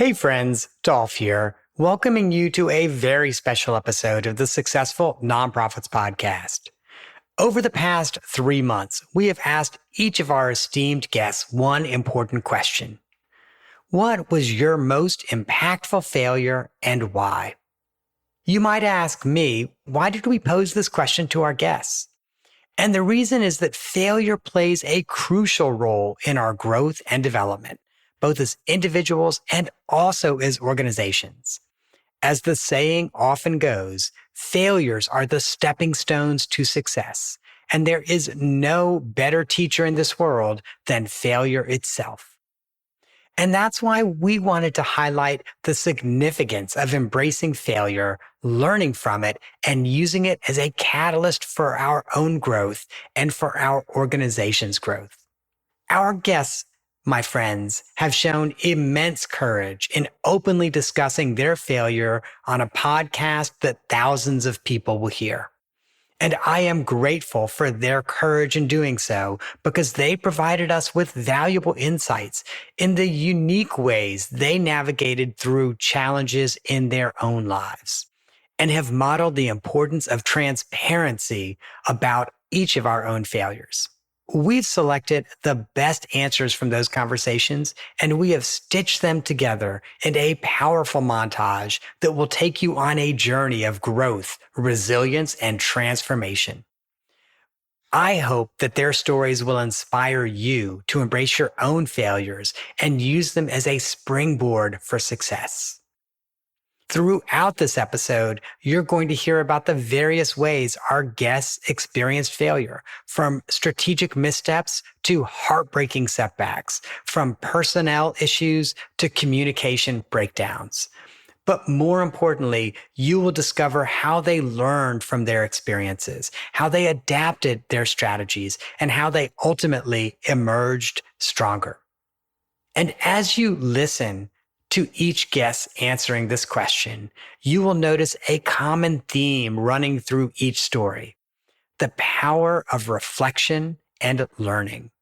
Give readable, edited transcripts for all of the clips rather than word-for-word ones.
Hey friends, Dolph here, welcoming you to a very special episode of the Successful Nonprofits Podcast. Over the past 3 months, we have asked each of our esteemed guests one important question. What was your most impactful failure and why? You might ask me, why did we pose this question to our guests? And the reason is that failure plays a crucial role in our growth and development, both as individuals and also as organizations. As the saying often goes, failures are the stepping stones to success, and there is no better teacher in this world than failure itself. And that's why we wanted to highlight the significance of embracing failure, learning from it, and using it as a catalyst for our own growth and for our organization's growth. Our guests, my friends, have shown immense courage in openly discussing their failure on a podcast that thousands of people will hear. And I am grateful for their courage in doing so because they provided us with valuable insights in the unique ways they navigated through challenges in their own lives and have modeled the importance of transparency about each of our own failures. We've selected the best answers from those conversations, and we have stitched them together in a powerful montage that will take you on a journey of growth, resilience, and transformation. I hope that their stories will inspire you to embrace your own failures and use them as a springboard for success. Throughout this episode, you're going to hear about the various ways our guests experienced failure, from strategic missteps to heartbreaking setbacks, from personnel issues to communication breakdowns. But more importantly, you will discover how they learned from their experiences, how they adapted their strategies, and how they ultimately emerged stronger. And as you listen to each guest answering this question, you will notice a common theme running through each story: the power of reflection and learning.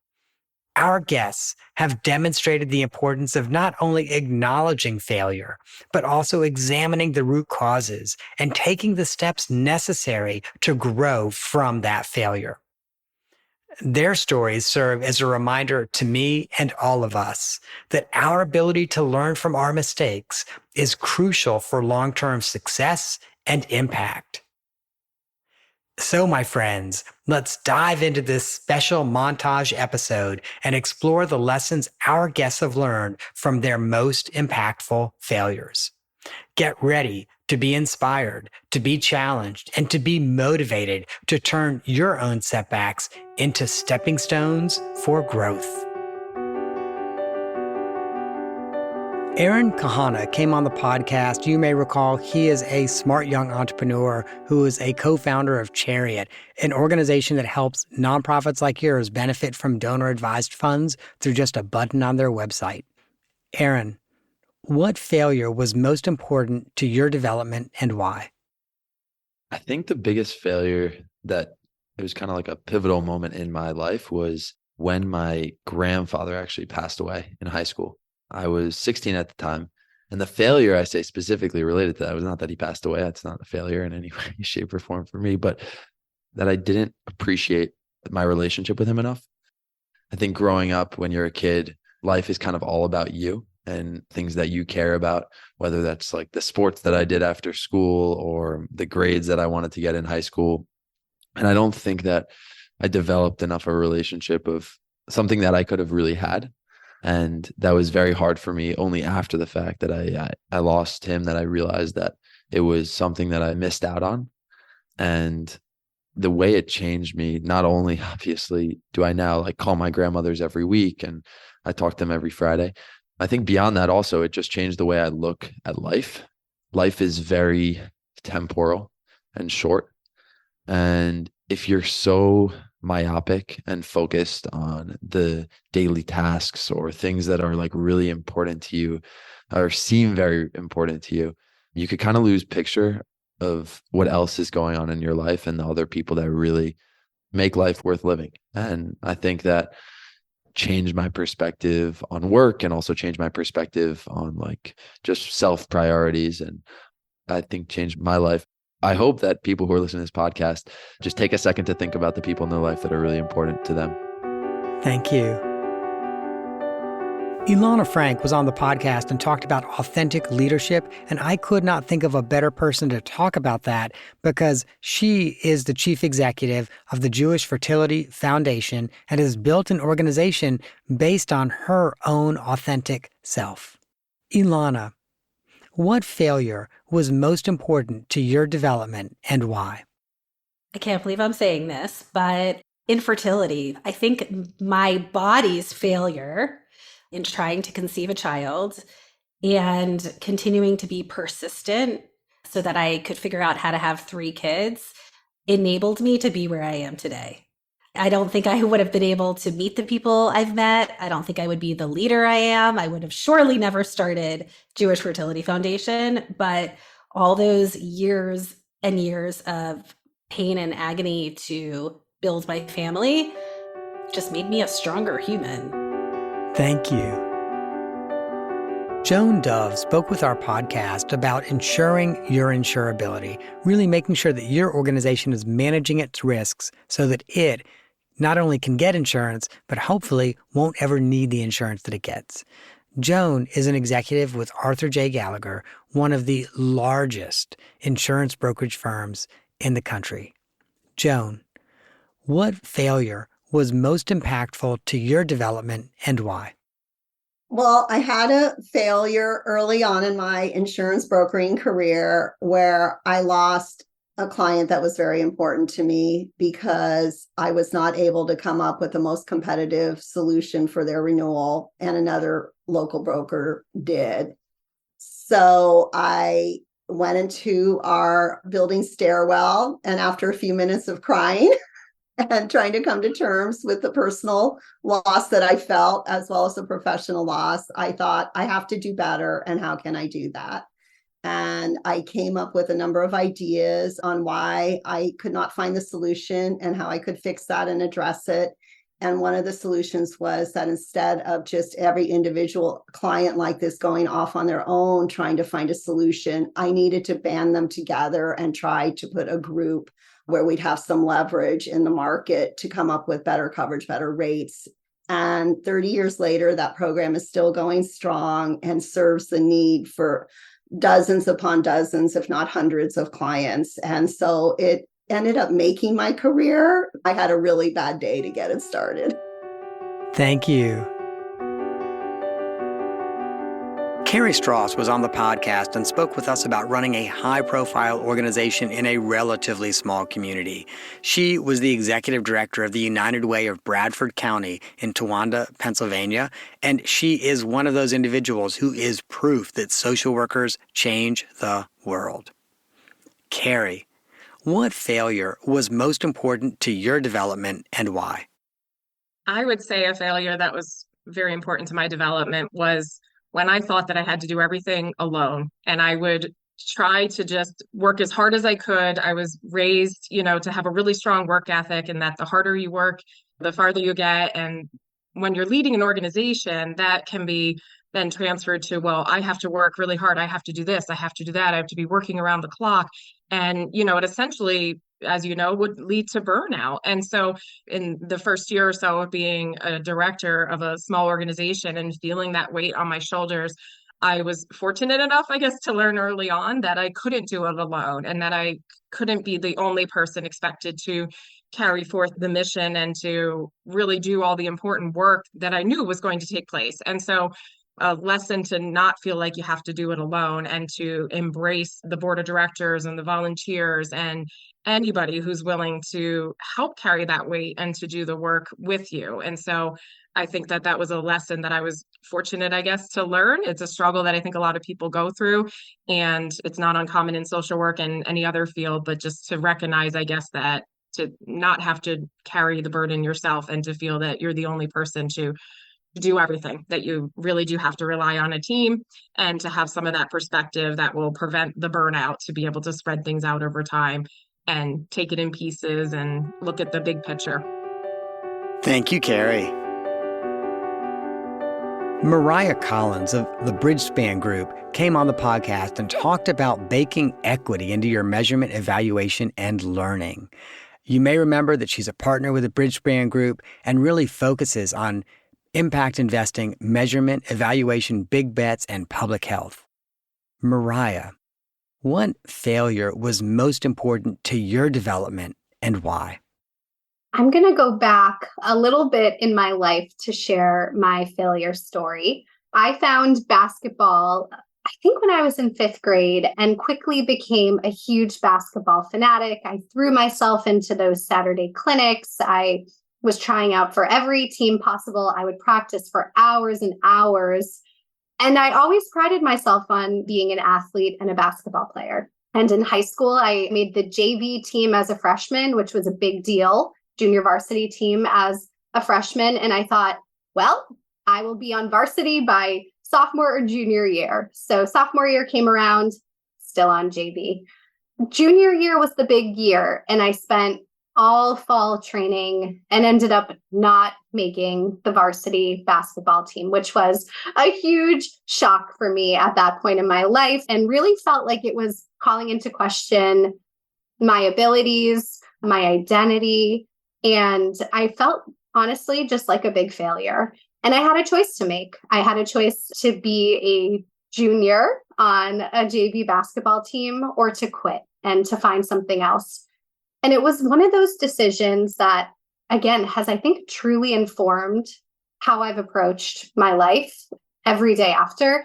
Our guests have demonstrated the importance of not only acknowledging failure, but also examining the root causes and taking the steps necessary to grow from that failure. Their stories serve as a reminder to me and all of us that our ability to learn from our mistakes is crucial for long-term success and impact. So, my friends, let's dive into this special montage episode and explore the lessons our guests have learned from their most impactful failures. Get ready to be inspired, to be challenged, and to be motivated to turn your own setbacks into stepping stones for growth. Aaron Kahana came on the podcast. You may recall he is a smart young entrepreneur who is a co-founder of Chariot, an organization that helps nonprofits like yours benefit from donor-advised funds through just a button on their website. Aaron, what failure was most important to your development and why? I think the biggest failure that it was kind of like a pivotal moment in my life was when my grandfather actually passed away in high school. I was 16 at the time. And the failure I say specifically related to that was not that he passed away. That's not a failure in any way, shape, or form for me, but that I didn't appreciate my relationship with him enough. I think growing up when you're a kid, life is kind of all about you and things that you care about, whether that's like the sports that I did after school or the grades that I wanted to get in high school. And I don't think that I developed enough of a relationship of something that I could have really had. And that was very hard for me only after the fact that I lost him, that I realized that it was something that I missed out on. And the way it changed me, not only obviously do I now like call my grandmothers every week and I talk to them every Friday. I think beyond that also, it just changed the way I look at life. Life is very temporal and short. And if you're so myopic and focused on the daily tasks or things that are like really important to you or seem very important to you, you could kind of lose picture of what else is going on in your life and the other people that really make life worth living. And I think that changed my perspective on work and also changed my perspective on like just self priorities. And I think changed my life. I hope that people who are listening to this podcast just take a second to think about the people in their life that are really important to them. Thank you. Ilana Frank was on the podcast and talked about authentic leadership, and I could not think of a better person to talk about that because she is the chief executive of the Jewish Fertility Foundation and has built an organization based on her own authentic self. Ilana, what failure was most important to your development and why? I can't believe I'm saying this, but infertility, I think my body's failure in trying to conceive a child and continuing to be persistent so that I could figure out how to have 3 kids enabled me to be where I am today. I don't think I would have been able to meet the people I've met. I don't think I would be the leader I am. I would have surely never started Jewish Fertility Foundation, but all those years and years of pain and agony to build my family just made me a stronger human. Thank you. Joan Dove spoke with our podcast about ensuring your insurability, really making sure that your organization is managing its risks so that it not only can get insurance, but hopefully won't ever need the insurance that it gets. Joan is an executive with Arthur J. Gallagher, one of the largest insurance brokerage firms in the country. Joan, what failure was most impactful to your development and why? Well, I had a failure early on in my insurance brokering career where I lost a client that was very important to me because I was not able to come up with the most competitive solution for their renewal, and another local broker did. So I went into our building stairwell, and after a few minutes of crying, and trying to come to terms with the personal loss that I felt, as well as the professional loss, I thought, I have to do better. And how can I do that? And I came up with a number of ideas on why I could not find the solution and how I could fix that and address it. And one of the solutions was that instead of just every individual client like this going off on their own, trying to find a solution, I needed to band them together and try to put a group where we'd have some leverage in the market to come up with better coverage, better rates. And 30 years later, that program is still going strong and serves the need for dozens upon dozens, if not hundreds of clients. And so it ended up making my career. I had a really bad day to get it started. Thank you. Carrie Strauss was on the podcast and spoke with us about running a high-profile organization in a relatively small community. She was the executive director of the United Way of Bradford County in Towanda, Pennsylvania, and she is one of those individuals who is proof that social workers change the world. Carrie, what failure was most important to your development and why? I would say a failure that was very important to my development was when I thought that I had to do everything alone, and I would try to just work as hard as I could. I was raised, to have a really strong work ethic, and that the harder you work, the farther you get. And when you're leading an organization, that can be then transferred to, well, I have to work really hard. I have to do this. I have to do that. I have to be working around the clock. And, it essentially, as you know, would lead to burnout. And so in the first year or so of being a director of a small organization and feeling that weight on my shoulders, I was fortunate enough, I guess, to learn early on that I couldn't do it alone and that I couldn't be the only person expected to carry forth the mission and to really do all the important work that I knew was going to take place. And so a lesson to not feel like you have to do it alone and to embrace the board of directors and the volunteers and anybody who's willing to help carry that weight and to do the work with you. And so I think that that was a lesson that I was fortunate, I guess, to learn. It's a struggle that I think a lot of people go through, and it's not uncommon in social work and any other field, but just to recognize, I guess, that to not have to carry the burden yourself and to feel that you're the only person to do everything, that you really do have to rely on a team and to have some of that perspective that will prevent the burnout, to be able to spread things out over time and take it in pieces and look at the big picture. Thank you, Carrie. Mariah Collins of the Bridgespan Group came on the podcast and talked about baking equity into your measurement, evaluation, and learning. You may remember that she's a partner with the Bridgespan Group and really focuses on impact investing, measurement, evaluation, big bets, and public health. Mariah, what failure was most important to your development and why? I'm going to go back a little bit in my life to share my failure story. I found basketball, I think when I was in 5th grade, and quickly became a huge basketball fanatic. I threw myself into those Saturday clinics. I was trying out for every team possible. I would practice for hours and hours. And I always prided myself on being an athlete and a basketball player. And in high school, I made the JV team as a freshman, which was a big deal. Junior varsity team as a freshman. And I thought, well, I will be on varsity by sophomore or junior year. So sophomore year came around, still on JV. Junior year was the big year. And I spent all fall training and ended up not making the varsity basketball team, which was a huge shock for me at that point in my life and really felt like it was calling into question my abilities, my identity. And I felt honestly just like a big failure. And I had a choice to make. I had a choice to be a junior on a JV basketball team or to quit and to find something else. And it was one of those decisions that, again, has, I think, truly informed how I've approached my life every day after.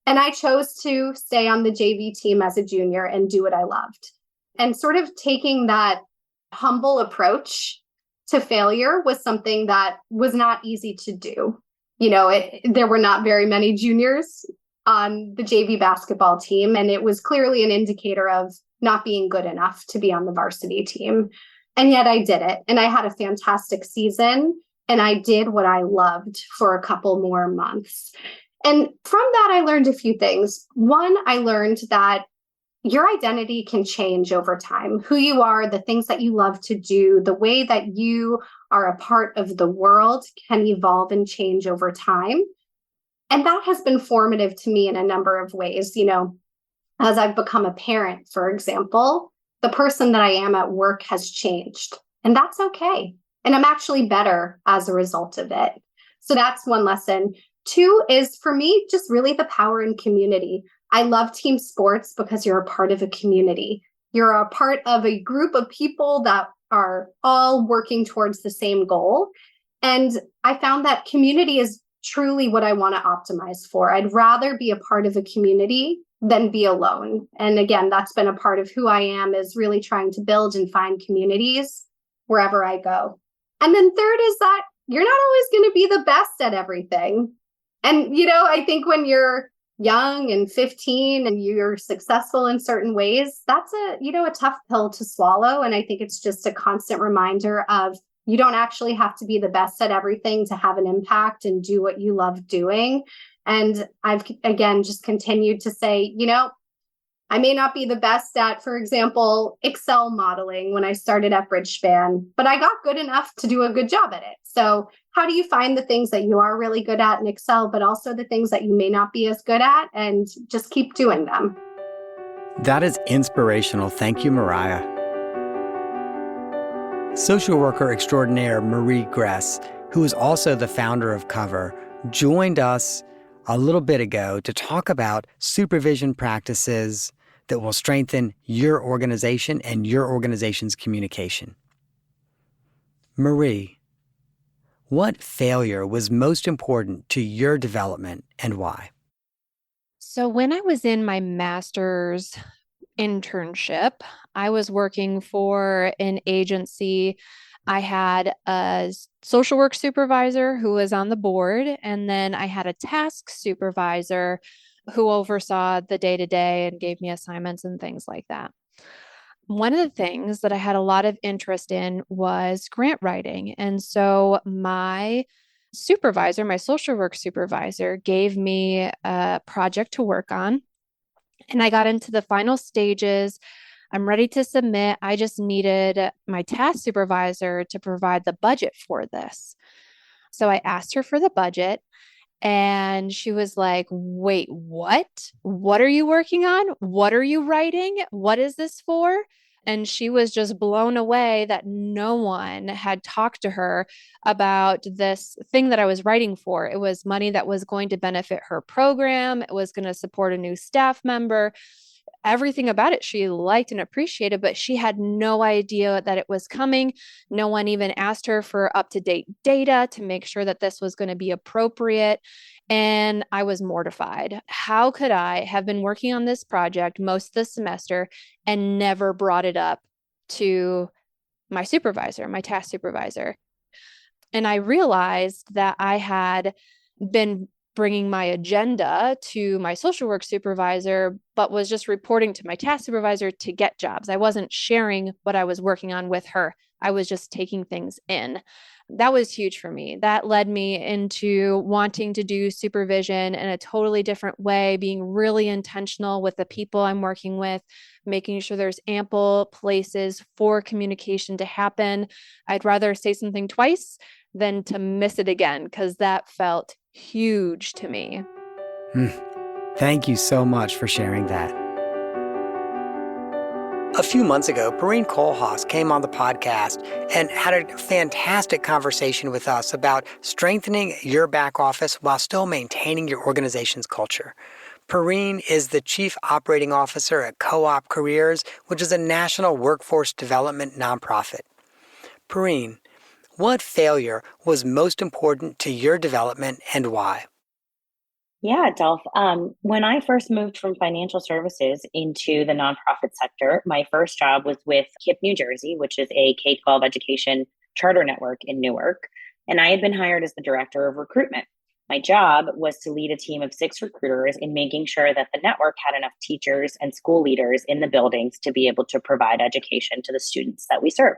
And I chose to stay on the JV team as a junior and do what I loved. And sort of taking that humble approach to failure was something that was not easy to do. You know, there were not very many juniors on the JV basketball team, and it was clearly an indicator of not being good enough to be on the varsity team. And yet I did it, and I had a fantastic season, and I did what I loved for a couple more months. And from that, I learned a few things. One, I learned that your identity can change over time. Who you are, the things that you love to do, the way that you are a part of the world can evolve and change over time. And that has been formative to me in a number of ways. You know, as I've become a parent, for example, the person that I am at work has changed, and that's okay. And I'm actually better as a result of it. So that's one lesson. Two is, for me, just really the power in community. I love team sports because you're a part of a community. You're a part of a group of people that are all working towards the same goal. And I found that community is truly what I want to optimize for. I'd rather be a part of a community than be alone. And again, that's been a part of who I am, is really trying to build and find communities wherever I go. And then third is that you're not always going to be the best at everything. And, you know, I think when you're young and 15 and you're successful in certain ways, that's a tough pill to swallow. And I think it's just a constant reminder of you don't actually have to be the best at everything to have an impact and do what you love doing. And I've, again, just continued to say, you know, I may not be the best at, for example, Excel modeling when I started at Bridgespan, but I got good enough to do a good job at it. So how do you find the things that you are really good at in Excel, but also the things that you may not be as good at, and just keep doing them? That is inspirational. Thank you, Mariah. Social worker extraordinaire Marie Gress, who is also the founder of Cover, joined us a little bit ago to talk about supervision practices that will strengthen your organization and your organization's communication. Marie, what failure was most important to your development and why? So when I was in my master's internship, I was working for an agency. I had a social work supervisor who was on the board, and then I had a task supervisor who oversaw the day-to-day and gave me assignments and things like that. One of the things that I had a lot of interest in was grant writing. And so my supervisor, my social work supervisor, gave me a project to work on. And I got into the final stages. I'm ready to submit. I just needed my task supervisor to provide the budget for this. So I asked her for the budget. And she was like, wait, what? What are you working on? What are you writing? What is this for? And she was just blown away that no one had talked to her about this thing that I was writing for. It was money that was going to benefit her program, it was going to support a new staff member. Everything about it she liked and appreciated, but she had no idea that it was coming. No one even asked her for up-to-date data to make sure that this was going to be appropriate. And I was mortified. How could I have been working on this project most of the semester and never brought it up to my supervisor, my task supervisor? And I realized that I had been bringing my agenda to my social work supervisor, but was just reporting to my task supervisor to get jobs. I wasn't sharing what I was working on with her. I was just taking things in. That was huge for me. That led me into wanting to do supervision in a totally different way, being really intentional with the people I'm working with, making sure there's ample places for communication to happen. I'd rather say something twice than to miss it again, because that felt huge to me. Thank you so much for sharing that. A few months ago, Perrine Kohlhaas came on the podcast and had a fantastic conversation with us about strengthening your back office while still maintaining your organization's culture. Perrine is the Chief Operating Officer at Co-op Careers, which is a national workforce development nonprofit. Perrine, what failure was most important to your development and why? Yeah, Dolph. When I first moved from financial services into the nonprofit sector, my first job was with KIPP New Jersey, which is a K-12 education charter network in Newark. And I had been hired as the director of recruitment. My job was to lead a team of 6 recruiters in making sure that the network had enough teachers and school leaders in the buildings to be able to provide education to the students that we serve.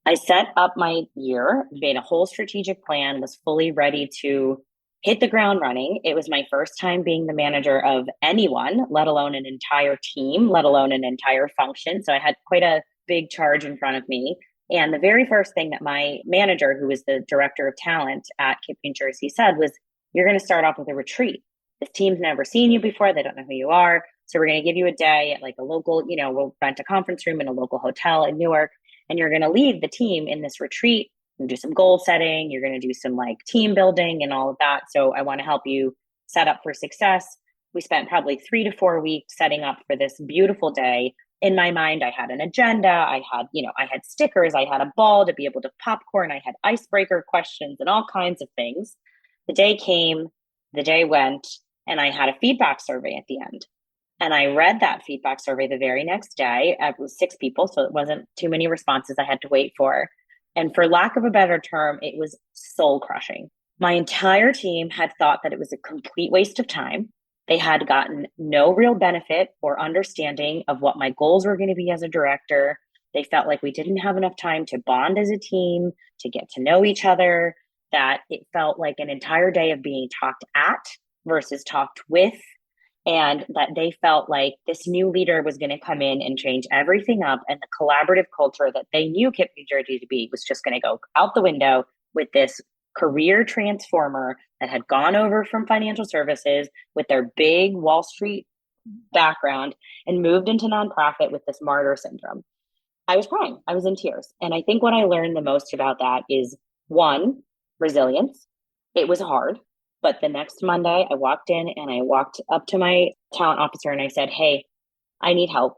I set up my year, made a whole strategic plan, was fully ready to hit the ground running. It was my first time being the manager of anyone, let alone an entire team, let alone an entire function. So I had quite a big charge in front of me. And the very first thing that my manager, who was the director of talent at KIPP New Jersey, said was, you're going to start off with a retreat. This team's never seen you before. They don't know who you are. So we're going to give you a day at like a local, we'll rent a conference room in a local hotel in Newark. And you're going to lead the team in this retreat and do some goal setting. You're going to do some like team building and all of that. So I want to help you set up for success. We spent probably 3 to 4 weeks setting up for this beautiful day. In my mind, I had an agenda. I had stickers. I had a ball to be able to popcorn. I had icebreaker questions and all kinds of things. The day came, the day went, and I had a feedback survey at the end. And I read that feedback survey the very next day. It was 6 people, so it wasn't too many responses I had to wait for. And for lack of a better term, it was soul crushing. My entire team had thought that it was a complete waste of time. They had gotten no real benefit or understanding of what my goals were going to be as a director. They felt like we didn't have enough time to bond as a team, to get to know each other, that it felt like an entire day of being talked at versus talked with. And that they felt like this new leader was going to come in and change everything up. And the collaborative culture that they knew KIPP New Jersey to be was just going to go out the window with this career transformer that had gone over from financial services with their big Wall Street background and moved into nonprofit with this martyr syndrome. I was crying. I was in tears. And I think what I learned the most about that is, 1, resilience. It was hard. But the next Monday, I walked in and I walked up to my talent officer and I said, hey, I need help.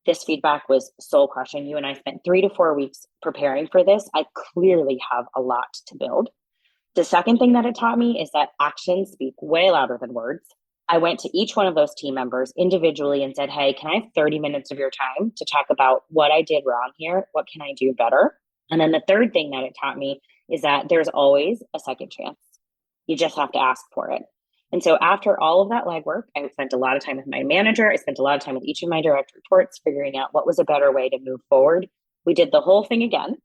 This feedback was soul crushing. You and I spent 3 to 4 weeks preparing for this. I clearly have a lot to build. The second thing that it taught me is that actions speak way louder than words. I went to each one of those team members individually and said, hey, can I have 30 minutes of your time to talk about what I did wrong here? What can I do better? And then the third thing that it taught me is that there's always a second chance. You just have to ask for it. And so after all of that legwork, I spent a lot of time with my manager. I spent a lot of time with each of my direct reports, figuring out what was a better way to move forward. We did the whole thing again.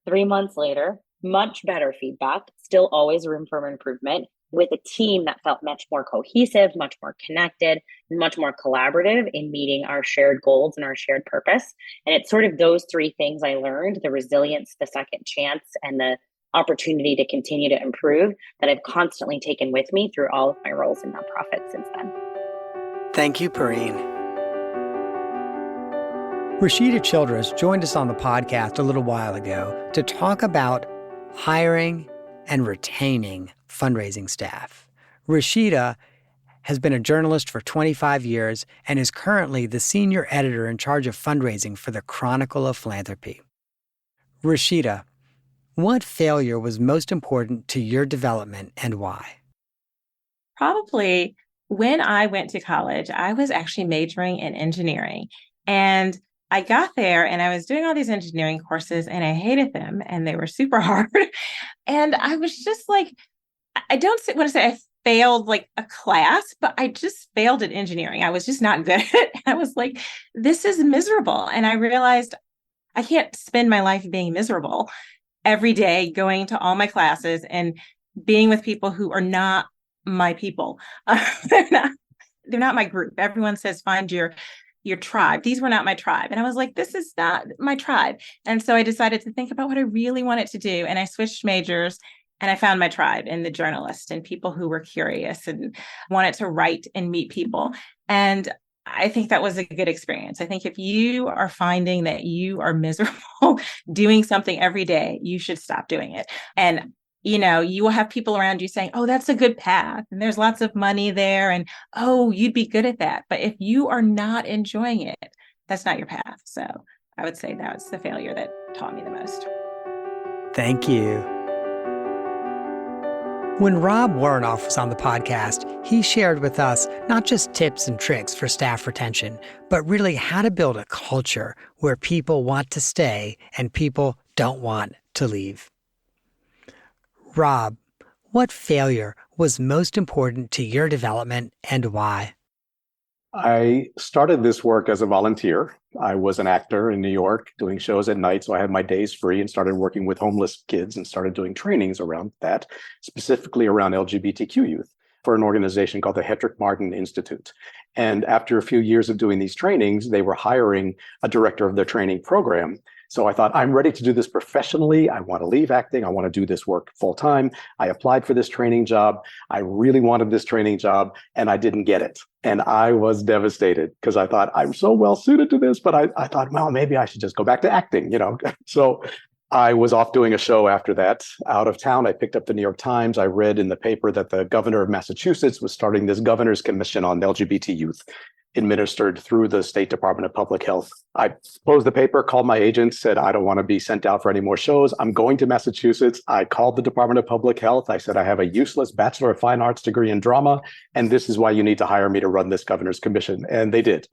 3 months later, much better feedback, still always room for improvement, with a team that felt much more cohesive, much more connected, and much more collaborative in meeting our shared goals and our shared purpose. And it's sort of those 3 things I learned: the resilience, the second chance, and the opportunity to continue to improve that I've constantly taken with me through all of my roles in nonprofits since then. Thank you, Pareen. Rashida Childress joined us on the podcast a little while ago to talk about hiring and retaining fundraising staff. Rashida has been a journalist for 25 years and is currently the senior editor in charge of fundraising for the Chronicle of Philanthropy. Rashida, what failure was most important to your development and why? Probably when I went to college, I was actually majoring in engineering. And I got there and I was doing all these engineering courses and I hated them and they were super hard. And I was just like, I don't want to say I failed like a class, but I just failed at engineering. I was just not good at it. I was like, this is miserable. And I realized I can't spend my life being miserable every day, going to all my classes and being with people who are not my people. They're not my group. Everyone says, find your tribe. These were not my tribe. And I was like, this is not my tribe. And so I decided to think about what I really wanted to do. And I switched majors and I found my tribe in the journalists and people who were curious and wanted to write and meet people. And I think that was a good experience. I think if you are finding that you are miserable doing something every day, you should stop doing it. And you will have people around you saying, oh, that's a good path. And there's lots of money there. And, oh, you'd be good at that. But if you are not enjoying it, that's not your path. So I would say that was the failure that taught me the most. Thank you. When Rob Warrenoff was on the podcast, he shared with us not just tips and tricks for staff retention, but really how to build a culture where people want to stay and people don't want to leave. Rob, what failure was most important to your development and why? I started this work as a volunteer. I was an actor in New York doing shows at night, so I had my days free and started working with homeless kids and started doing trainings around that, specifically around LGBTQ youth for an organization called the Hedrick Martin Institute. And after a few years of doing these trainings, they were hiring a director of their training program. So I thought, I'm ready to do this professionally. I want to leave acting. I want to do this work full time. I applied for this training job. I really wanted this training job and I didn't get it. And I was devastated because I thought I'm so well suited to this, but I thought, well, maybe I should just go back to acting, So I was off doing a show after that out of town. I picked up the New York Times. I read in the paper that the governor of Massachusetts was starting this governor's commission on LGBT youth, administered through the State Department of Public Health. I closed the paper, called my agent, said, I don't want to be sent out for any more shows. I'm going to Massachusetts. I called the Department of Public Health. I said, I have a useless Bachelor of Fine Arts degree in drama, and this is why you need to hire me to run this governor's commission. And they did.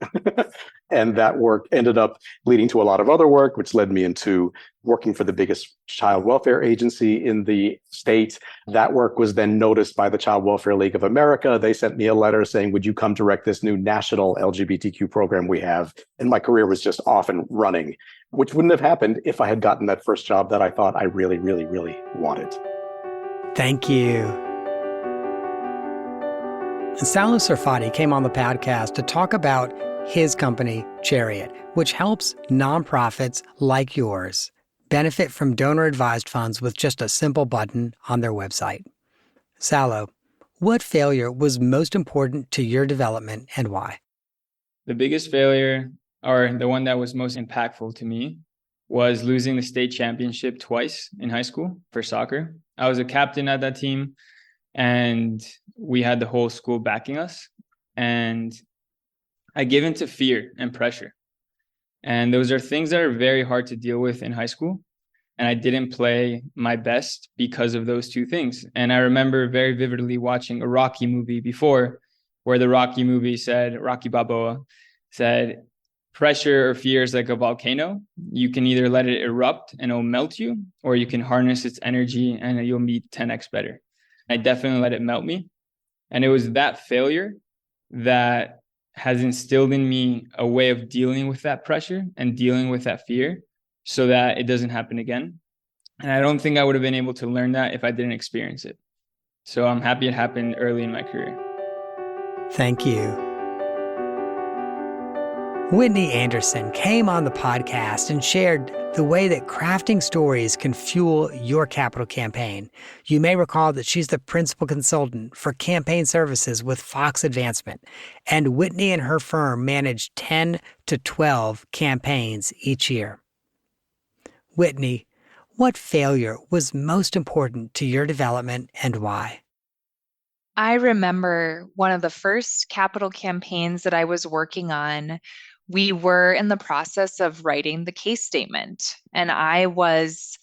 And that work ended up leading to a lot of other work, which led me into working for the biggest child welfare agency in the state. That work was then noticed by the Child Welfare League of America. They sent me a letter saying, would you come direct this new national LGBTQ program we have? And my career was just off and running, which wouldn't have happened if I had gotten that first job that I thought I really, really, really wanted. Thank you. Salo Sarfati came on the podcast to talk about his company, Chariot, which helps nonprofits like yours benefit from donor-advised funds with just a simple button on their website. Salo, what failure was most important to your development and why? The biggest failure, or the one that was most impactful to me, was losing the state championship twice in high school for soccer. I was a captain at that team, and we had the whole school backing us. And I gave into fear and pressure. And those are things that are very hard to deal with in high school. And I didn't play my best because of those two things. And I remember very vividly watching a Rocky movie before, where the Rocky movie said, Rocky Balboa said, pressure or fear is like a volcano. You can either let it erupt and it'll melt you, or you can harness its energy and you'll meet 10x better. I definitely let it melt me. And it was that failure that has instilled in me a way of dealing with that pressure and dealing with that fear so that it doesn't happen again. And I don't think I would have been able to learn that if I didn't experience it. So I'm happy it happened early in my career. Thank you. Whitney Anderson came on the podcast and shared the way that crafting stories can fuel your capital campaign. You may recall that she's the principal consultant for campaign services with Fox Advancement, and Whitney and her firm manage 10 to 12 campaigns each year. Whitney, what failure was most important to your development and why? I remember one of the first capital campaigns that I was working on. We were in the process of writing the case statement, and I was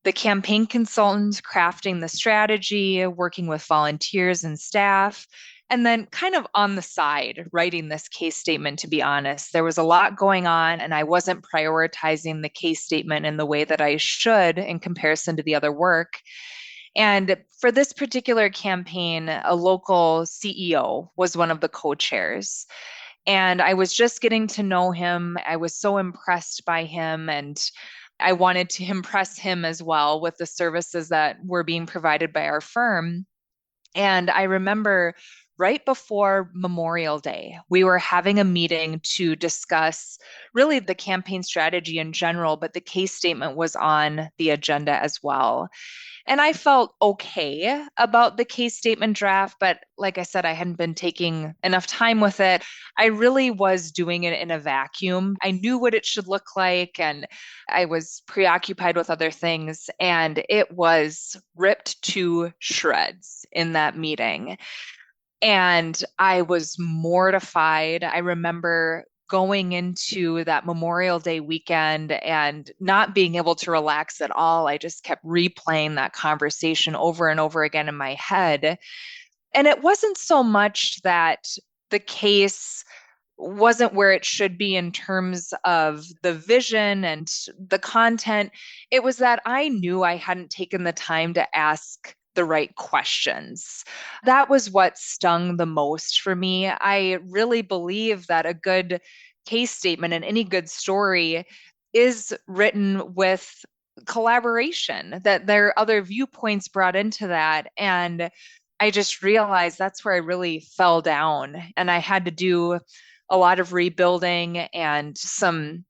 the campaign consultant crafting the strategy, working with volunteers and staff, and then kind of on the side writing this case statement, to be honest. There was a lot going on, and I wasn't prioritizing the case statement in the way that I should in comparison to the other work. And for this particular campaign, a local CEO was one of the co-chairs. And I was just getting to know him. I was so impressed by him, and I wanted to impress him as well with the services that were being provided by our firm. And I remember right before Memorial Day, we were having a meeting to discuss really the campaign strategy in general, but the case statement was on the agenda as well. And I felt okay about the case statement draft, but like I said, I hadn't been taking enough time with it. I really was doing it in a vacuum. I knew what it should look like, and I was preoccupied with other things, and it was ripped to shreds in that meeting. And I was mortified. I remember going into that Memorial Day weekend and not being able to relax at all. I just kept replaying that conversation over and over again in my head. And it wasn't so much that the case wasn't where it should be in terms of the vision and the content. It was that I knew I hadn't taken the time to ask the right questions. That was what stung the most for me. I really believe that a good case statement and any good story is written with collaboration, that there are other viewpoints brought into that. And I just realized that's where I really fell down. And I had to do a lot of rebuilding and some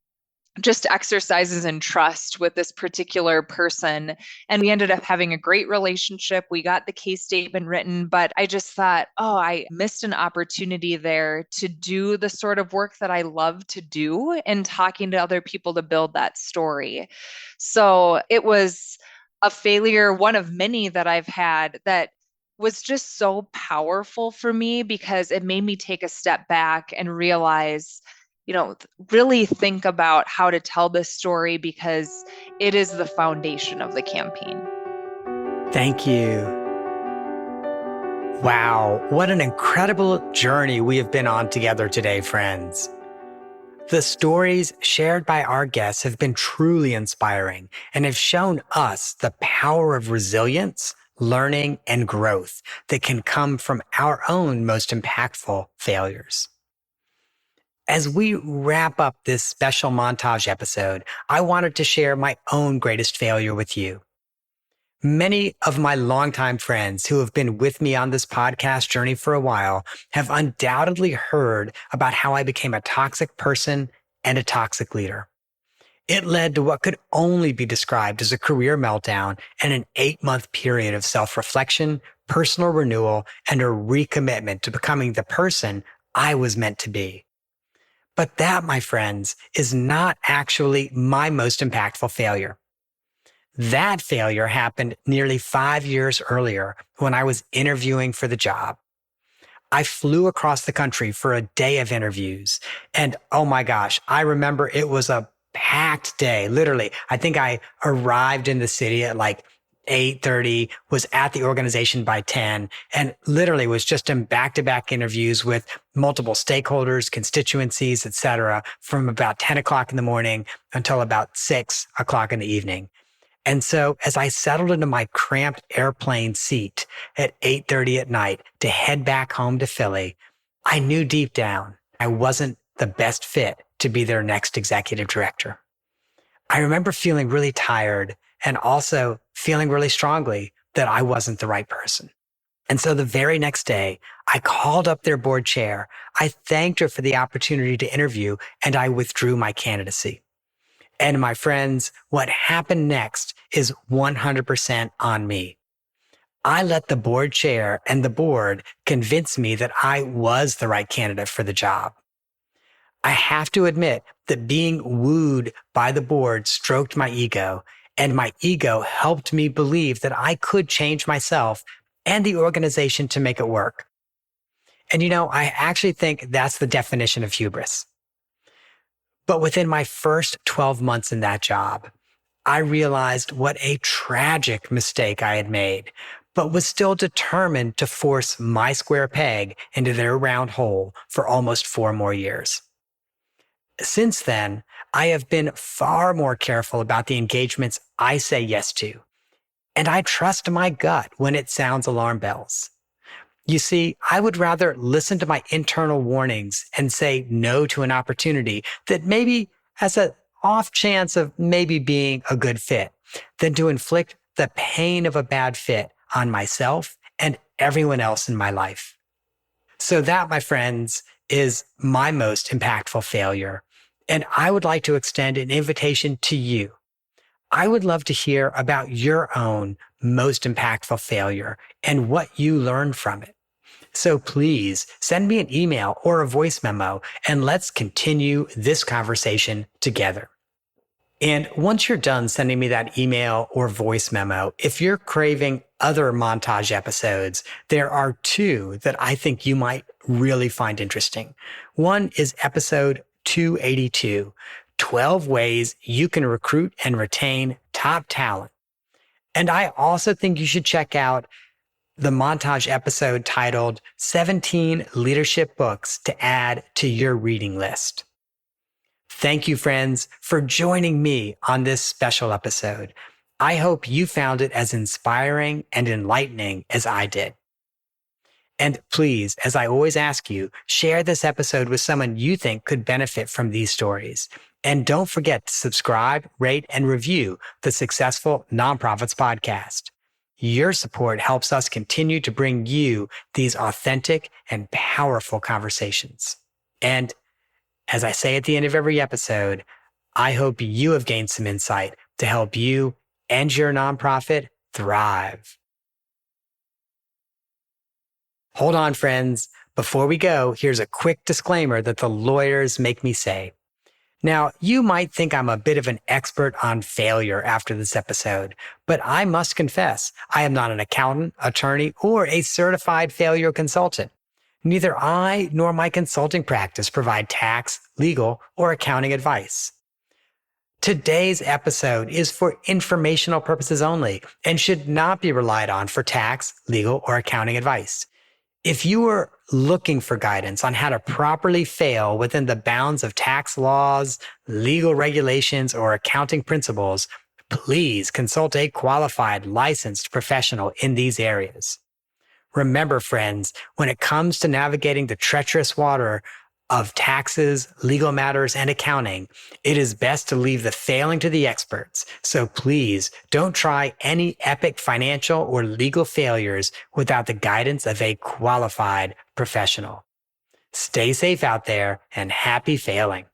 just exercises in trust with this particular person. And we ended up having a great relationship. We got the case statement written, but I just thought, oh, I missed an opportunity there to do the sort of work that I love to do and talking to other people to build that story. So it was a failure, one of many that I've had, that was just so powerful for me because it made me take a step back and realize, really think about how to tell this story because it is the foundation of the campaign. Thank you. Wow, what an incredible journey we have been on together today, friends. The stories shared by our guests have been truly inspiring and have shown us the power of resilience, learning, and growth that can come from our own most impactful failures. As we wrap up this special montage episode, I wanted to share my own greatest failure with you. Many of my longtime friends who have been with me on this podcast journey for a while have undoubtedly heard about how I became a toxic person and a toxic leader. It led to what could only be described as a career meltdown and an 8-month period of self-reflection, personal renewal, and a recommitment to becoming the person I was meant to be. But that, my friends, is not actually my most impactful failure. That failure happened nearly 5 years earlier when I was interviewing for the job. I flew across the country for a day of interviews. And oh my gosh, I remember it was a packed day. Literally, I think I arrived in the city at like 8:30, was at the organization by 10, and literally was just in back-to-back interviews with multiple stakeholders, constituencies, etc., from about 10 o'clock in the morning until about 6 o'clock in the evening. And so as I settled into my cramped airplane seat at 8:30 at night to head back home to Philly, I knew deep down I wasn't the best fit to be their next executive director. I remember feeling really tired and also feeling really strongly that I wasn't the right person. And so the very next day, I called up their board chair. I thanked her for the opportunity to interview, and I withdrew my candidacy. And my friends, what happened next is 100% on me. I let the board chair and the board convince me that I was the right candidate for the job. I have to admit that being wooed by the board stroked my ego, and my ego helped me believe that I could change myself and the organization to make it work. And I actually think that's the definition of hubris. But within my first 12 months in that job, I realized what a tragic mistake I had made, but was still determined to force my square peg into their round hole for almost 4 more years. Since then, I have been far more careful about the engagements I say yes to, and I trust my gut when it sounds alarm bells. You see, I would rather listen to my internal warnings and say no to an opportunity that maybe has an off chance of maybe being a good fit than to inflict the pain of a bad fit on myself and everyone else in my life. So that, my friends, is my most impactful failure. And I would like to extend an invitation to you. I would love to hear about your own most impactful failure and what you learned from it. So please send me an email or a voice memo, and let's continue this conversation together. And once you're done sending me that email or voice memo, if you're craving other montage episodes, there are 2 that I think you might really find interesting. One is episode 282, 12 ways you can recruit and retain top talent. And I also think you should check out the montage episode titled 17 Leadership Books to Add to Your Reading List. Thank you, friends, for joining me on this special episode. I hope you found it as inspiring and enlightening as I did. And please, as I always ask you, share this episode with someone you think could benefit from these stories. And don't forget to subscribe, rate, and review the Successful Nonprofits Podcast. Your support helps us continue to bring you these authentic and powerful conversations. And as I say at the end of every episode, I hope you have gained some insight to help you and your nonprofit thrive. Hold on, friends. Before we go, here's a quick disclaimer that the lawyers make me say. Now, you might think I'm a bit of an expert on failure after this episode, but I must confess, I am not an accountant, attorney, or a certified failure consultant. Neither I nor my consulting practice provide tax, legal, or accounting advice. Today's episode is for informational purposes only and should not be relied on for tax, legal, or accounting advice. If you are looking for guidance on how to properly fail within the bounds of tax laws, legal regulations, or accounting principles, please consult a qualified, licensed professional in these areas. Remember, friends, when it comes to navigating the treacherous water of taxes, legal matters, and accounting, it is best to leave the failing to the experts. So please don't try any epic financial or legal failures without the guidance of a qualified professional. Stay safe out there and happy failing.